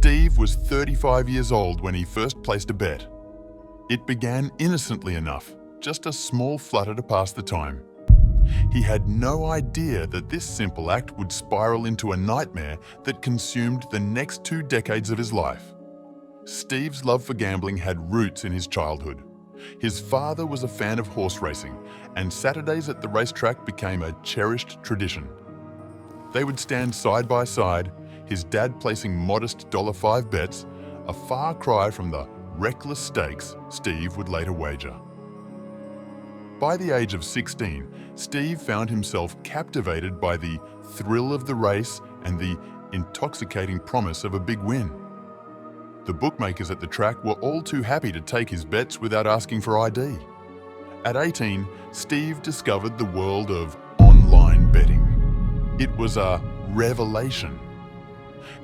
Steve was 35 years old when he first placed a bet. It began innocently enough, just a small flutter to pass the time. He had no idea that this simple act would spiral into a nightmare that consumed the next 2 decades of his life. Steve's love for gambling had roots in his childhood. His father was a fan of horse racing, and Saturdays at the racetrack became a cherished tradition. They would stand side by side, his dad placing modest $5 bets, a far cry from the reckless stakes Steve would later wager. By the age of 16, Steve found himself captivated by the thrill of the race and the intoxicating promise of a big win. The bookmakers at the track were all too happy to take his bets without asking for ID. At 18, Steve discovered the world of online betting. It was a revelation.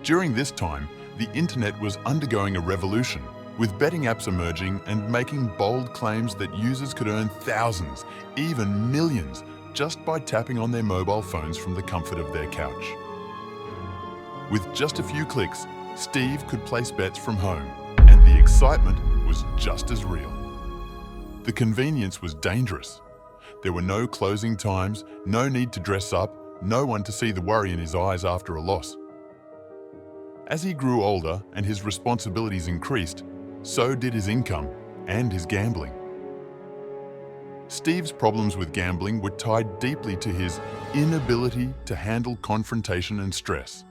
During this time, the internet was undergoing a revolution, with betting apps emerging and making bold claims that users could earn thousands, even millions, just by tapping on their mobile phones from the comfort of their couch. With just a few clicks, Steve could place bets from home, and the excitement was just as real. The convenience was dangerous. There were no closing times, no need to dress up, no one to see the worry in his eyes after a loss. As he grew older and his responsibilities increased, so did his income and his gambling. Steve's problems with gambling were tied deeply to his inability to handle confrontation and stress.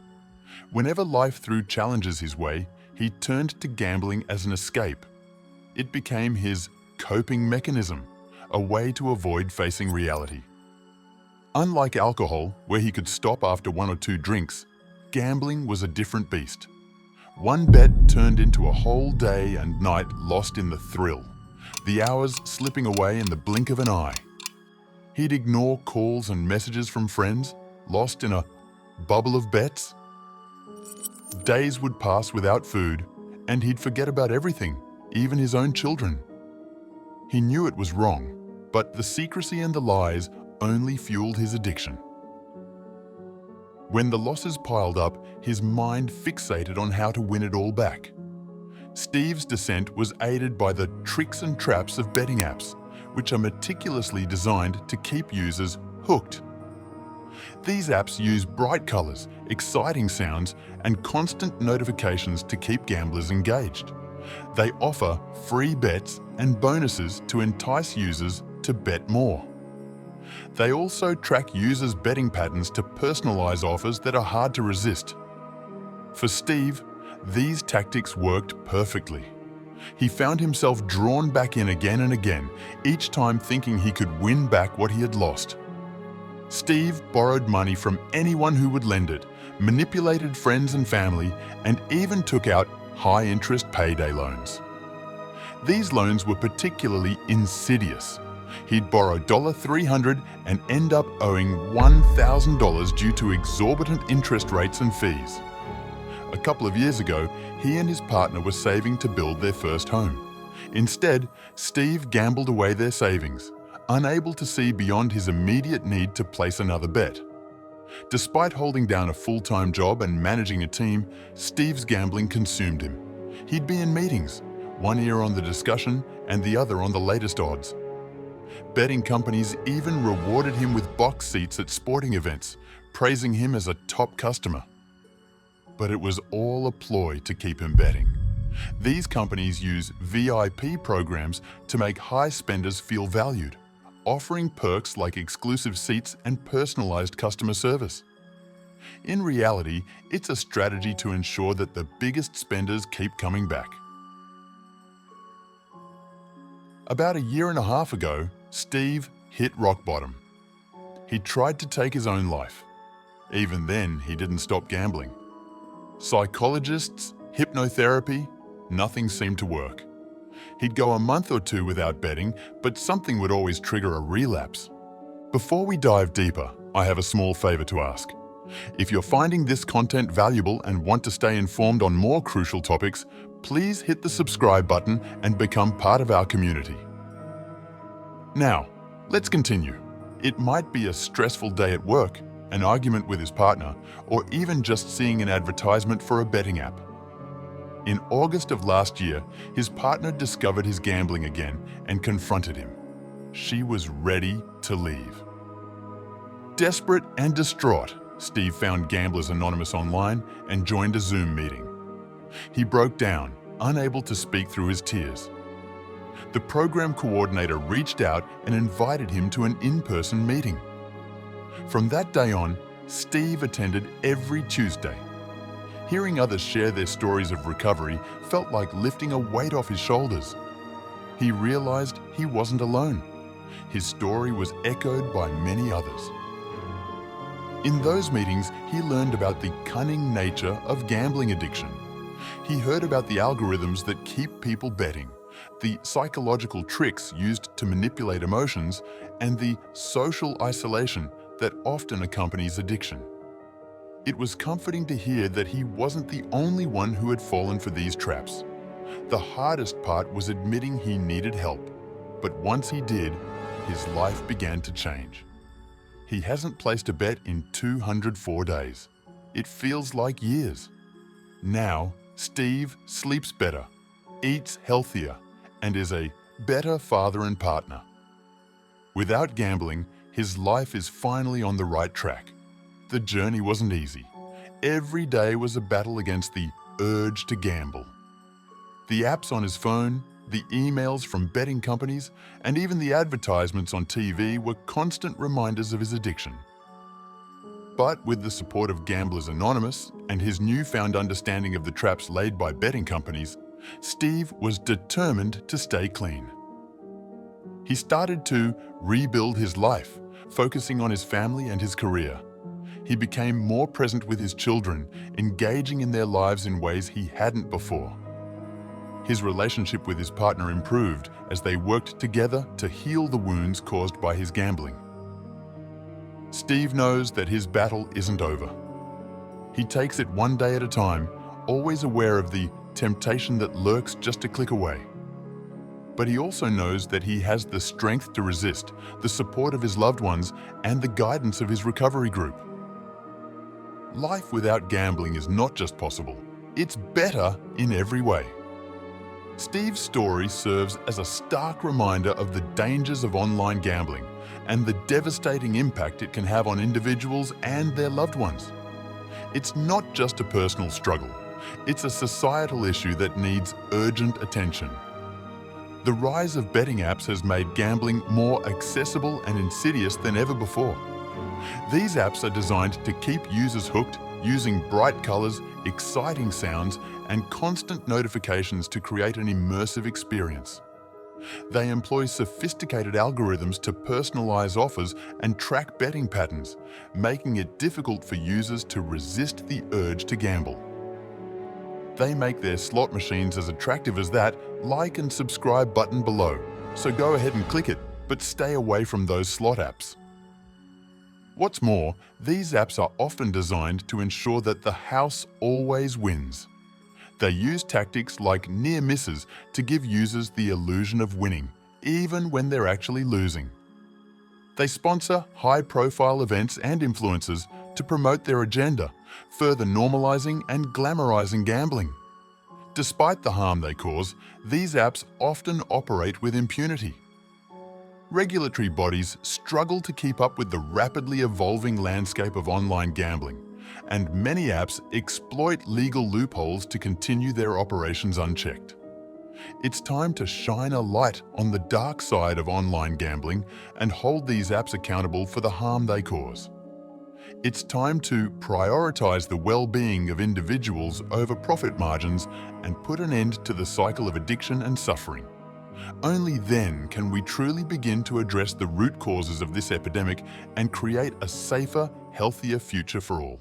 Whenever life threw challenges his way, he turned to gambling as an escape. It became his coping mechanism, a way to avoid facing reality. Unlike alcohol, where he could stop after 1 or 2 drinks, gambling was a different beast. One bet turned into a whole day and night lost in the thrill, the hours slipping away in the blink of an eye. He'd ignore calls and messages from friends, lost in a bubble of bets. Days would pass without food, and he'd forget about everything, even his own children. He knew it was wrong, but the secrecy and the lies only fueled his addiction. When the losses piled up, his mind fixated on how to win it all back. Steve's descent was aided by the tricks and traps of betting apps, which are meticulously designed to keep users hooked. These apps use bright colors, exciting sounds, and constant notifications to keep gamblers engaged. They offer free bets and bonuses to entice users to bet more. They also track users' betting patterns to personalize offers that are hard to resist. For Steve, these tactics worked perfectly. He found himself drawn back in again and again, each time thinking he could win back what he had lost. Steve borrowed money from anyone who would lend it, manipulated friends and family, and even took out high-interest payday loans. These loans were particularly insidious. He'd borrow $300 and end up owing $1,000 due to exorbitant interest rates and fees. A couple of years ago, he and his partner were saving to build their first home. Instead, Steve gambled away their savings, unable to see beyond his immediate need to place another bet. Despite holding down a full-time job and managing a team, Steve's gambling consumed him. He'd be in meetings, one ear on the discussion and the other on the latest odds. Betting companies even rewarded him with box seats at sporting events, praising him as a top customer. But it was all a ploy to keep him betting. These companies use VIP programs to make high spenders feel valued, offering perks like exclusive seats and personalized customer service. In reality, it's a strategy to ensure that the biggest spenders keep coming back. About a year and a half ago, Steve hit rock bottom. He tried to take his own life. Even then, he didn't stop gambling. Psychologists, hypnotherapy, nothing seemed to work. He'd go a month or 2 without betting, but something would always trigger a relapse. Before we dive deeper, I have a small favor to ask. If you're finding this content valuable and want to stay informed on more crucial topics, please hit the subscribe button and become part of our community. Now, let's continue. It might be a stressful day at work, an argument with his partner, or even just seeing an advertisement for a betting app. In August of last year, his partner discovered his gambling again and confronted him. She was ready to leave. Desperate and distraught, Steve found Gamblers Anonymous online and joined a Zoom meeting. He broke down, unable to speak through his tears. The program coordinator reached out and invited him to an in-person meeting. From that day on, Steve attended every Tuesday. Hearing others share their stories of recovery felt like lifting a weight off his shoulders. He realized he wasn't alone. His story was echoed by many others. In those meetings, he learned about the cunning nature of gambling addiction. He heard about the algorithms that keep people betting, the psychological tricks used to manipulate emotions, and the social isolation that often accompanies addiction. It was comforting to hear that he wasn't the only one who had fallen for these traps. The hardest part was admitting he needed help, but once he did, his life began to change. He hasn't placed a bet in 204 days. It feels like years. Now, Steve sleeps better, eats healthier, and is a better father and partner. Without gambling, his life is finally on the right track. The journey wasn't easy. Every day was a battle against the urge to gamble. The apps on his phone, the emails from betting companies, and even the advertisements on TV were constant reminders of his addiction. But with the support of Gamblers Anonymous and his newfound understanding of the traps laid by betting companies, Steve was determined to stay clean. He started to rebuild his life, focusing on his family and his career. He became more present with his children, engaging in their lives in ways he hadn't before. His relationship with his partner improved as they worked together to heal the wounds caused by his gambling. Steve knows that his battle isn't over. He takes it one day at a time, always aware of the temptation that lurks just a click away. But he also knows that he has the strength to resist, the support of his loved ones, and the guidance of his recovery group. Life without gambling is not just possible, it's better in every way. Steve's story serves as a stark reminder of the dangers of online gambling and the devastating impact it can have on individuals and their loved ones. It's not just a personal struggle, it's a societal issue that needs urgent attention. The rise of betting apps has made gambling more accessible and insidious than ever before. These apps are designed to keep users hooked, using bright colors, exciting sounds, and constant notifications to create an immersive experience. They employ sophisticated algorithms to personalize offers and track betting patterns, making it difficult for users to resist the urge to gamble. They make their slot machines as attractive as that like and subscribe button below, so go ahead and click it, but stay away from those slot apps. What's more, these apps are often designed to ensure that the house always wins. They use tactics like near misses to give users the illusion of winning, even when they're actually losing. They sponsor high-profile events and influencers to promote their agenda, further normalizing and glamorizing gambling. Despite the harm they cause, these apps often operate with impunity. Regulatory bodies struggle to keep up with the rapidly evolving landscape of online gambling, and many apps exploit legal loopholes to continue their operations unchecked. It's time to shine a light on the dark side of online gambling and hold these apps accountable for the harm they cause. It's time to prioritize the well-being of individuals over profit margins and put an end to the cycle of addiction and suffering. Only then can we truly begin to address the root causes of this epidemic and create a safer, healthier future for all.